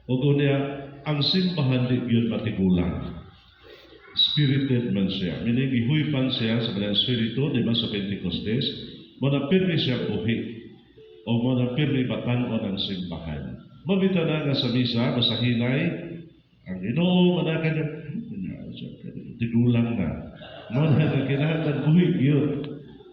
O kunya, ang simbahan di yun matigulang. Spirited man siya. Meaning, ihuypan siya sa kanyang spirito, di ba, sa Pentecostes, muna pirmi siya buhi, o muna pirmi batanon ang simbahan. Mabita na nga sa misa, masahinay, ang Ginoo, manakan niya, tigulang na. Muna na kinahanglan buhi yun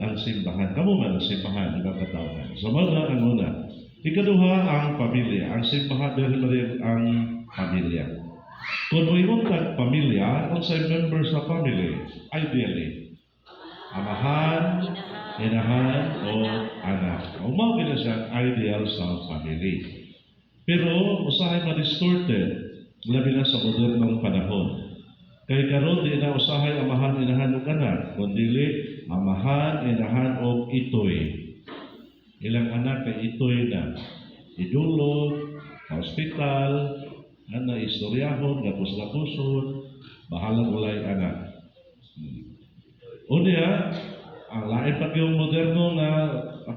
ang simbahan. Kamu man ang simbahan, ibang katawan. So, muna ang una. Ikaduha, ang pamilya. Ang simbahan, dahil ang pamilya. Kung mayroon kang pamilya, kung sa members sa family, ideally, amahan, inahan, o anak. Umawag na siya ideal sa family. Pero, usahay ma-distorted, labi na sa modernong panahon. Kay karon di na usahay amahan, inahan, o anak, kundi amahan, inahan, o itoy. Ilang anak kay itoy na idulog, hospital, na istoryahon, gapos-gaposon, bahalang ulay anak. Unya, ang lain pag yung moderno na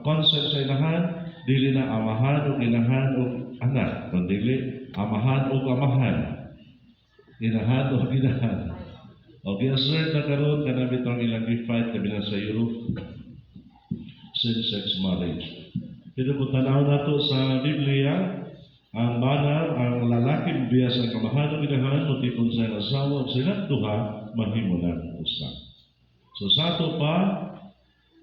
concept sa inahan, dili na amahan o inahan o anak, kundi amahan o amahan, inahan o inahan. O gi-assert na karon kana bitong ilang gi-fight kami na sa Europe, same-sex marriage. Pero kung tanaw nato sa Biblia, ang bana, ang lalaki biyas ang kamahan o inahan o tipon sa asawa o silang duha, mahimulan usa. So sa ato pa,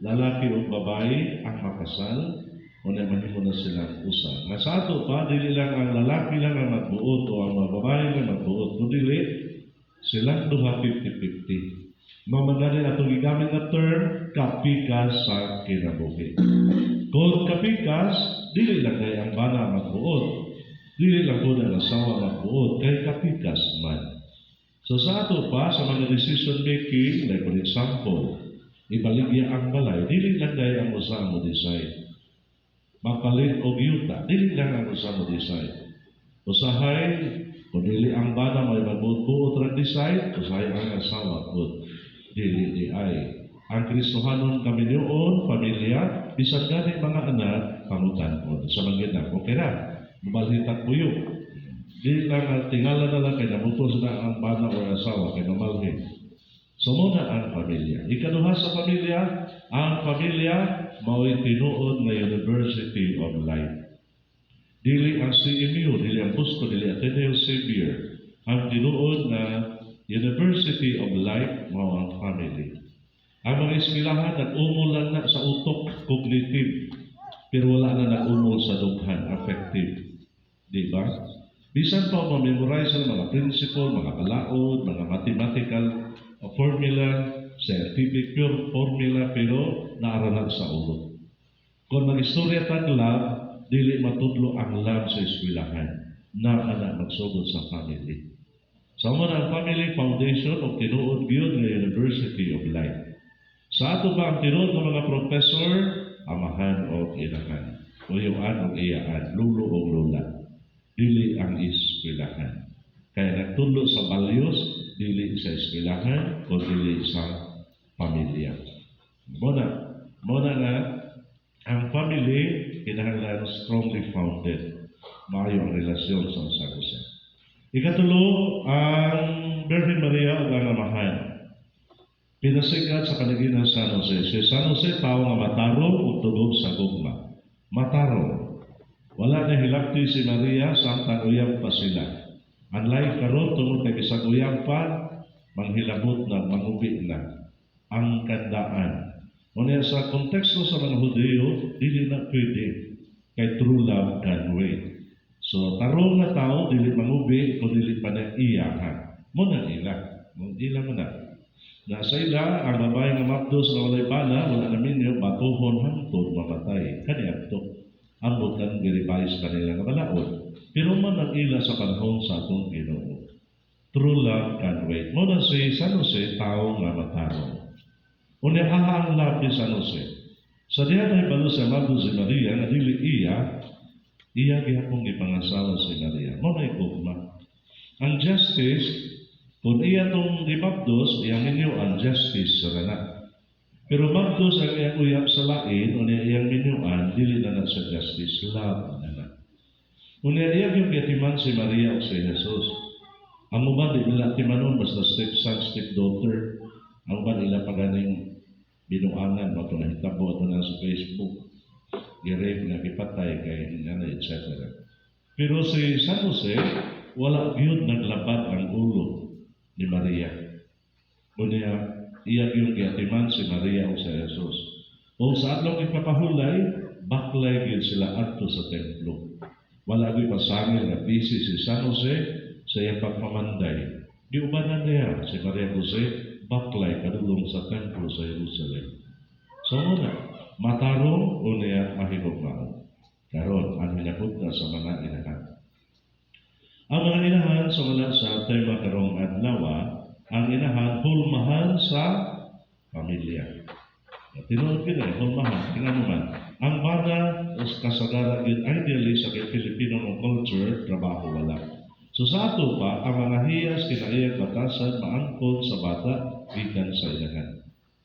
lalaki o babae ang makasal o na mahimulan silang usa. Nga sa ato pa, dili lang ang lalaki lang ang magbuot o ang mga babae lang magbuot, kundi silang duha 50-50. Mamagani atong gigamit na term, kapikas sa kinabuhi. Kung kapikas, dili lang kay ang bana magbuot. Dili lang po na asawa magbuot, kay kapikas man. So sa ato pa, sa mga decision making, like for example, ibaligya ang balay, dili lang dahil ang usa mo decide. Mapalit o yuta, dili lang ang usa mo decide. Usahay, kung dili ang bana may magbuot ra decide, usahay ang asawa po, dili di ay. Ang Kristohanon kami noon, pamilya, bisan gani mga anak, pamutan po. Sa mga na, okay na. Mabalhitak puyo. Di lang tingala na lang kay nabutos na ang bana o asawa kay mamalhin. So muna ang pamilya. Ikaduha sa pamilya, ang pamilya mao'y tinuod na University of Life. Dili ang CMU, dili ang Busco, dili Ateneo Xavier. Ang tinuod na University of Life mao ang family. Ang mga eskwelahan nag-umol lang na sa utok cognitive, pero wala na nag-umol sa dughan affective. Di ba? Bisan pa ma-memorize ang mga principle, mga kalaod, mga mathematical formula, scientific pure formula, pero naaralan sa ulo. Kung mag-istorya tag lab, dili matudlo ang lab sa eskwelahan na anak magsugod sa family. Sa mga ang family foundation o tinuod gyud nga University of Life. Sa ato ba ang tinuod ng mga professor, amahan o inahan, uyuan o iyaan, lulo o lula. Dili ang eskwelahan. Kaya nagtulo sa values, dili sa eskwelahan o dili sa pamilya. Muna nga, ang family, kinahanglan strongly founded. Maayo ang relasyon sa usa-usa. Ikatulo, ang Virgin Maria o ang amahan. Pinasikat sa kanaginan sa San Jose. Si San Jose, tao nga matarong o tugog sa gugma. Matarong. Wala na hilakti si Maria, samtang uyang pa sila. Unlike karon tungod kay isang uyang pa, manghilabot na, mangubi na. Ang kandaan. Ngunit sa konteksto sa mga Hudyo, dili na pwede. Kay true love can wait. So, tarong na tao, dili mangubi, kung dili pa na iyahan. Muna ila. Ila mo na. Nasa ila, ang babae nga mapdos na walay bana, wala namin yung batuhon hantod, mamatay. Kaniyak to. Ambutan giribais kanila nga balaod. Pero man ang ila sa panahon sa atong Ginoo. True love can wait. Muna si San Jose, tao nga matarong. Unya ang love ni San Jose. Sa diyan ay balo sa Mado si Maria, nga dili iya gihapong ipangasawa si Maria. Muna ikugma. Ang justice, kung iya tong gibapdos, iyang inyo ang justice sa rana. Pero magdos ang iyang uyap sa lain, o iyang minuan, dili na sa justice, love na na. Unya iya yung gatiman si Maria o si Jesus. Ang uban di nila timanon basta stepson, stepdaughter. Ang uban ila paganing binuangan ba ito nahitabo ito na sa Facebook. Girave na kipatay kay etc. Pero si San Jose, wala yun naglabad ang ulo ni Maria. Unya iya yung gatiman si Maria o si Jesus. O sa atlong ipapahulay, baklay yun sila adto sa templo. Wala ko'y pasangil na busy si San Jose sa iyang pagpamanday. Giubanan niya si Maria Jose, baklay kadulong sa templo sa Jerusalem. So muna, matarong o niya mahigugmaan. Karon, ang hinapunta sa mga inahan. Ang mga inahan sa wala sa tema karong adlaw, ang inahan hulmahan sa pamilya. Tinuod ko na, hulmahan, kinanuman. Ang bana kasagara yun ideally sa Filipino culture, trabaho wala. So sa ato pa, ang mga hiyas kinaiyak batasan maangkol sa bata gikan sa inahan.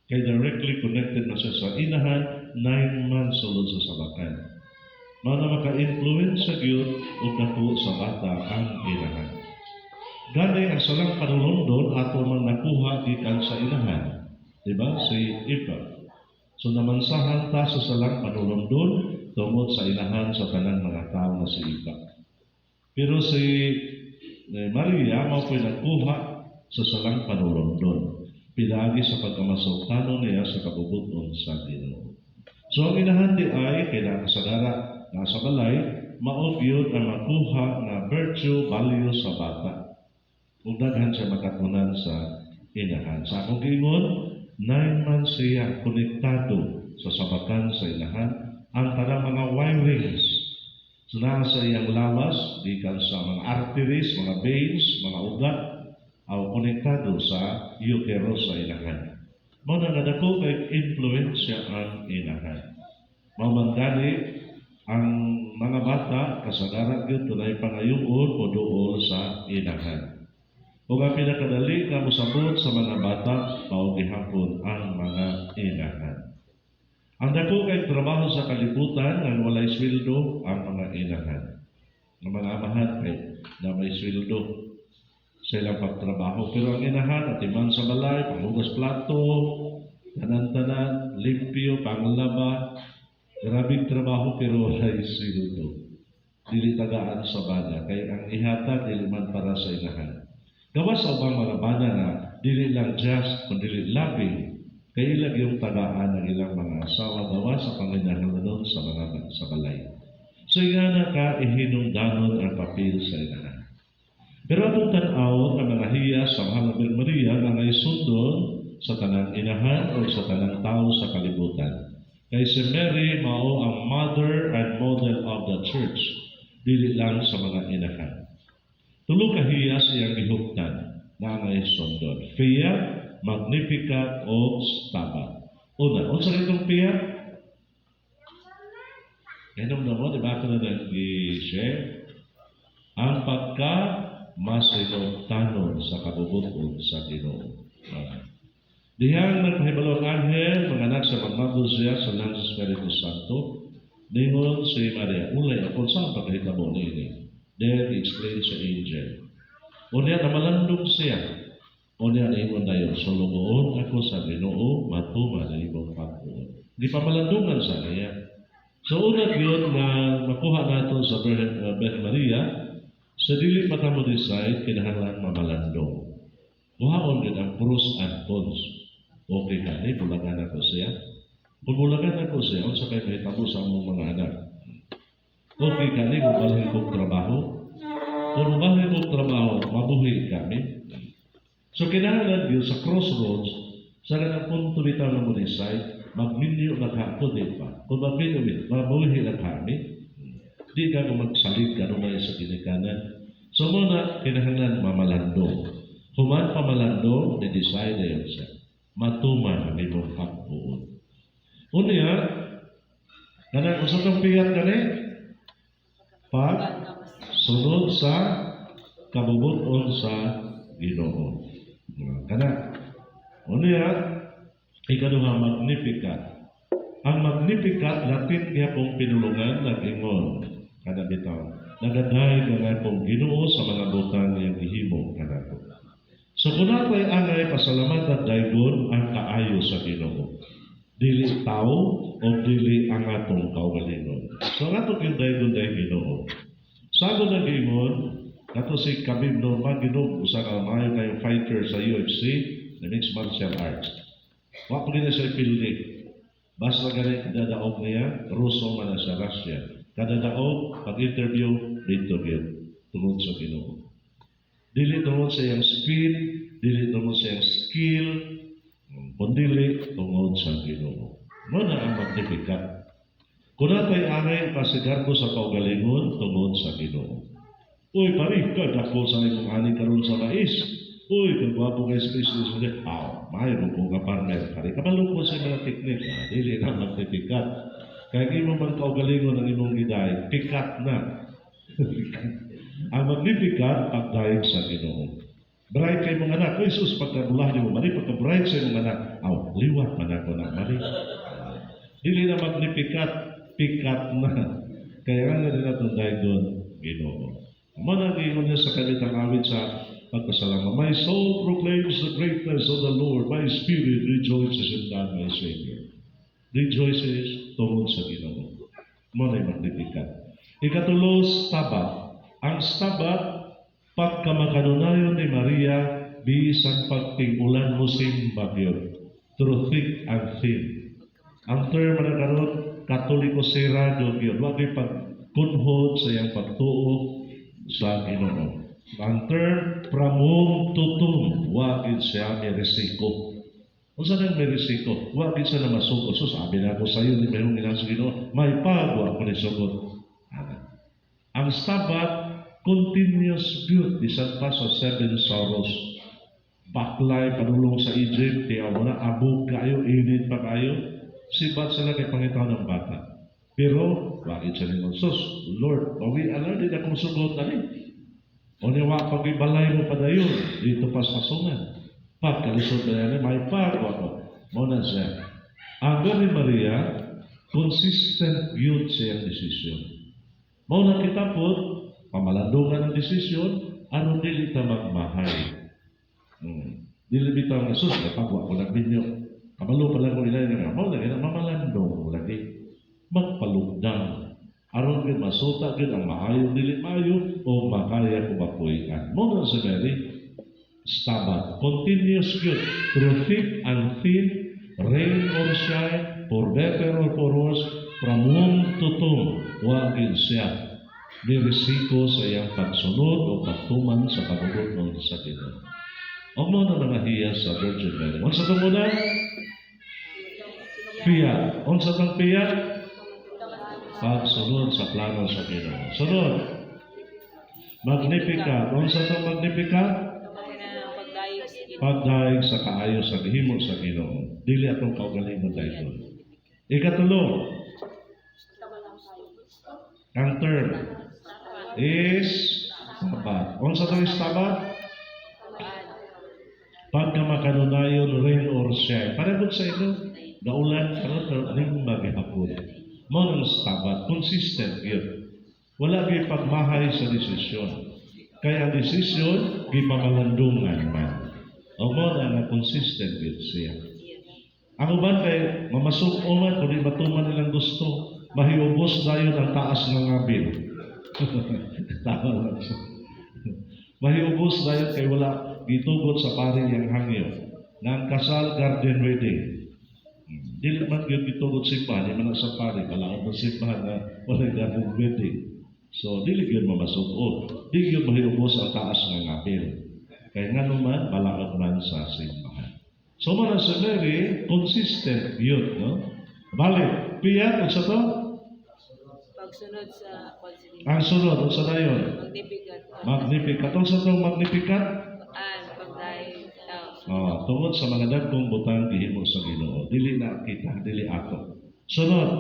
Kaya directly connected na siya sa inahan, 9 months sulod sa sabakan. Mga maka-influence sa Diyos o naku sa bata ang inahan. Gani ang salang panulundon ato man nakuha gikan sa inahan. Diba? Si Eva. So namansahan ta sa salang panulundon tungod sa inahan sa tanang mga tao na si Eva. Pero si Maria mao ko'y nagkuha sa salang panulundon. Pinagi sa pagkamasultano niya sa kabubuton sa Ginoo. So ang inahan di ay kinakasagara na sa balay, maobyod ang makuha na virtue, value sa bata. Ug daghan siya makatunan sa inahan. Sa akong giingon, 9 months siya konektado sa sabakan sa inahan ang tanang mga wirings na sa iyang lawas gikan sa mga arteries, mga veins, mga ugat o konektado sa uterus sa inahan. Mao na nadako kay influensya ang inahan. Mao man gani ang mga bata kasagaran gyud tunay pangayuon o duol sa inahan. Ug ang pinakadali nga mosabot sa mga bata mao gihapon ang mga inahan. Ang dako kay trabaho sa kalibutan nga walay sweldo ang mga inahan. Ang mga amahan kay na may sweldo sa ilang pagtrabaho. Pero ang inahan atiman sa balay, panghugas plato, tanan-tanan, limpyo, panglaba, grabing trabaho pero walay sweldo. Dili tagaan sa bana kay ang ihatag dili man para sa inahan. Gawas sa ubang mga bana na dili lang just kundi labing kay ilag yung tagaan ng ilang mga asawa gawas sa panginahanon sa mga sa balay. So nga ka ihinungdanon ang papel sa inahan. Pero atong tan-aw ang mga hiyas sa Mahal na Maria nga naisundon sa tanang inahan o sa tanang tao sa kalibutan. Kay si Mary mao ang mother and model of the church, dili lang sa mga inahan. Tulo ka hiyas iyang gihuptan na naisundon. Fiat, Magnificat o Stabat. Una, unsa itong Fiat? Inom na mo, di ba ito na nag-share? Ang pagka-masinungtanon sa kabubuton sa Ginoo. Dihang nagpahibalong anghel, manganak sa pagmabot siya sa Nang Espiritu Santo, ningon si Maria, ulay ako saan pagkahitabo niya. Then he explained sa angel. Unya namalandong siya. Unya naingon na yun, so lugoon ako sa Ginoo, matuma na ibang pagkuon. Di pa malandungan sa niya. So unang yun na makuha nato sa Birhen Maria, sa dili pa tamo decide, kinahanglan mamalandong. Buhaon din ang pros and cons. Okay ka, bulagan ako siya. Kung bulagan ako siya, unsa kay may tabo sa among mga anak. Okay ka, mabalhin kong trabaho. Kung mabalhin kong trabaho, mabuhi kami. So kinahanglan yun sa crossroads, sa ganang punto bitaw na mo decide, magminyo na hapon din pa. Kung magminyo, mabuhi na kami, di ka kung magsalit ka naman sa ginikanan. So muna, kinahanglan mamalandong. Human pamalandong, di-decide na yun siya. Matuman ang imong hapon. Unya, kanang usap ng piyat ka pag sunod sa kabubuton sa Ginoo. Kana. Unya, ikaduha Magnificat. Ang Magnificat Latin niya pong pinulungan ng ingon. Kada bitaw. nagaday nga akong Ginoo sa mga butang niyang gihimo kanako. So kung nako'y angay pasalamatan daygon ang kaayo sa Ginoo. Dili tao o dili ang atong kaugalingon. So ang atong daygon day Ginoo. Sago na gingon, nato si Khabib Nurmagomedov usa ka maayo kayong fighter sa UFC, na mixed martial arts. Wa pa gina siya pildi. Basta ganit dadaog niya, Ruso man na sa Russia. Kada daog, pag-interview, dito gyud tungod sa Ginoo. Dili tungod sa iyang speed, dili tungod sa iyang skill, kundi tungod sa Ginoo. Mo na ang magtipikat. Kung natay angay pasigarbo sa kaugalingon tungod sa Ginoo. Uy, pari, kadako sa imong ani karon sa mais. Uy, kagwapo kay Kristo sa ulit. May kung ka partner. Pari, kabalo ko sa mga teknik. Dili na magtipikat. Kaya imong man kaugalingon ang imong giday, pikat na. Ang magnipikat, pagdayeg sa Ginoo. Bright kay mong anak, Jesus, pagkabulah niyo, mali, pagka-bright sa imong anak, liwat man ako na, mali. Dili na magnipikat, pikat na. Kaya nga rin natin dahil doon, Ginoo. Managin niya sa kalitang awit sa pagkasalama. My soul proclaims the greatness of the Lord. My spirit rejoices in God, my Savior. Rejoices tungod sa Ginoo. Mana'y magnipikat. Ikatulo, stabat. Ang stabat, pagkamakanunayon ni Maria, bisan pagtingulan mo simbagyo. Through thick and thin. Ang term na karon, Katoliko serado yun. Huwag ay pagkunhod sa iyang pagtuo sa Ginoo. Ang term, pramum tutum, huwag siya meresiko. Kung saan ang meresiko, huwag siya na masukot. So sabi na ako sa iyo, ni mayroong ilang sa Ginoo, may pagwa ko ni sukot. Ang stabat, continuous beauty sa pa sa 7 sorrows. Baklay, panulong sa Egypt, tiyaw mo na, abog kayo, init pa kayo. Sibat sila kay Panginoon ng bata. Pero, bakit siya nila? Sus, Lord, pawi, alam, di na kong sugot na rin. O niwa, pag-ibalay mo pa na yun, dito pa sa pasungan. Pagkalisod na yan, may pagwa ko. Muna siya. Ang ni Maria, consistent yun siyang desisyon. Muna kita po, pamalandungan ang desisyon, ano dili ta magmahay. Dili bitaw nga, sus, napagwa ko ng binyo. Kabalo pala ko ilay nga, muna kaya mamalandong lagi. Magpalugdang. Aron yun, masuta yun ang maayo, dili maayo, o makaya ko mapuikan. Muna sa Mary, stabat. Continuous yun. Through thick and thin, rain or shine, for better or for worse, from womb to tomb, wagin siya. Nirisiko sa iyang pagsunod o pagtuman sa pagbubuton sa Ginoo. O mo na nangahiya sa Virgin Mary. Unsa ito muna? Piyat. Unsa itong piyat? Pagsunod sa plano sa Ginoo. Sunod. Magnificat. Unsa itong Magnificat? Pagdaig sa kaayo sa gihimo sa Ginoo. Dili atong kaugalingon dayton. Ikatulo. Ang term is stabat. Unsa itong stabat? Pagka makanunayon rain or shine. Parabot sa ito, naulan karon ning magihapon. Mo ng stabat, consistent yun. Wala kay pagmahay sa desisyon. Kaya ang desisyon, gipamalandungan man. O mo na consistent yun siya. Ang uban kay mamasok man, kung di matuman nilang gusto, mahiubos na yun ang taas ng ngabil. Tama lang siya. Mahiubos na yun kay wala gitugot sa pari yang hangyo. Nang kasal garden wedding. Dili man yun gitugot simbahan, di man sa pari, kalaot ng simbahan na wala garden wedding. So, dili yun mamasukod. Dili yun mahiubos ang taas ng ngabil. Kaya nga naman, balaod man sa simbahan. So, mga sa Mary, consistent yun, no? Balik, piyat, sa to? Pagsunod sa pagsunod. Ang sunod, sa na yun? Magnificat. Magnificat. Ang sa to, magnificat? Pagdahil. Tungod sa mga dagkong butang gihimo sa Ginoo. Dili na kita, dili ato. Sunod.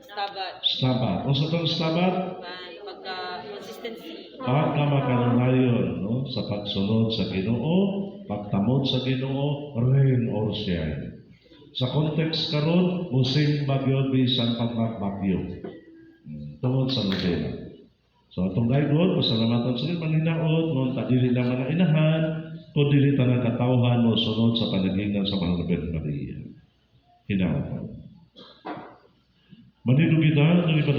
Stabat. Stabat. Ang sa tong stabat? Pagka-consistency. Pagkamakanunayon, no? Sa pagsunod sa Ginoo, pagtamod sa Ginoo, rain or shine. Sa context karon, musim bagyo bisan pagmakbagyo. Tungod sa novena. So atong dayon pasalamatan sa maninaot mo ta dili lang man inahan kun dili tanang katawhan mo sunod sa panagingan sa Mahal na Birhen Maria. Hinaot. Manido kita